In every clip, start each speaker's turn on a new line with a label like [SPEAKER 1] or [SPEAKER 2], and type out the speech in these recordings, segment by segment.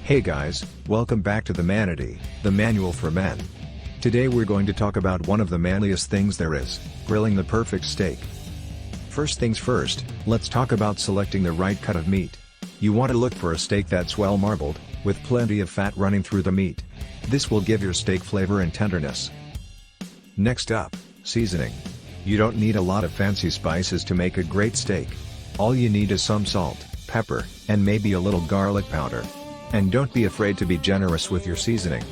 [SPEAKER 1] Hey guys, welcome back to the Manity, the manual for men. Today we're going to talk about one of the manliest things there is, grilling the perfect steak. First things first, let's talk about selecting the right cut of meat. You want to look for a steak that's well marbled, with plenty of fat running through the meat. This will give your steak flavor and tenderness. Next up, seasoning. You don't need a lot of fancy spices to make a great steak. All you need is some salt, pepper, and maybe a little garlic powder. And don't be afraid to be generous with your seasoning.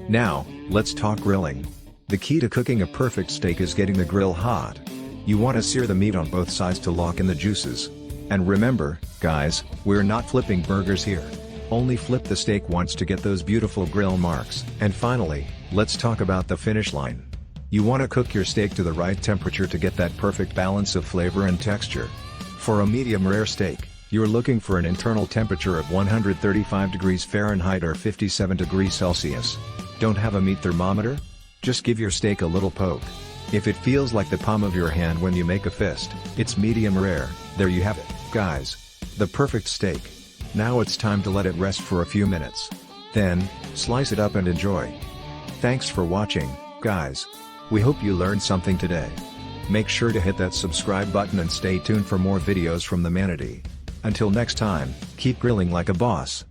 [SPEAKER 1] Now, let's talk grilling. The key to cooking a perfect steak is getting the grill hot. You want to sear the meat on both sides to lock in the juices. And remember, guys, we're not flipping burgers here. Only flip the steak once to get those beautiful grill marks. And finally, let's talk about the finish line. You want to cook your steak to the right temperature to get that perfect balance of flavor and texture. For a medium rare steak, you're looking for an internal temperature of 135 degrees Fahrenheit or 57 degrees Celsius. Don't have a meat thermometer? Just give your steak a little poke. If it feels like the palm of your hand when you make a fist, it's medium rare. There you have it, guys. The perfect steak. Now it's time to let it rest for a few minutes. Then, slice it up and enjoy. Thanks for watching, guys. We hope you learned something today. Make sure to hit that subscribe button and stay tuned for more videos from the Manity. Until next time, keep grilling like a boss.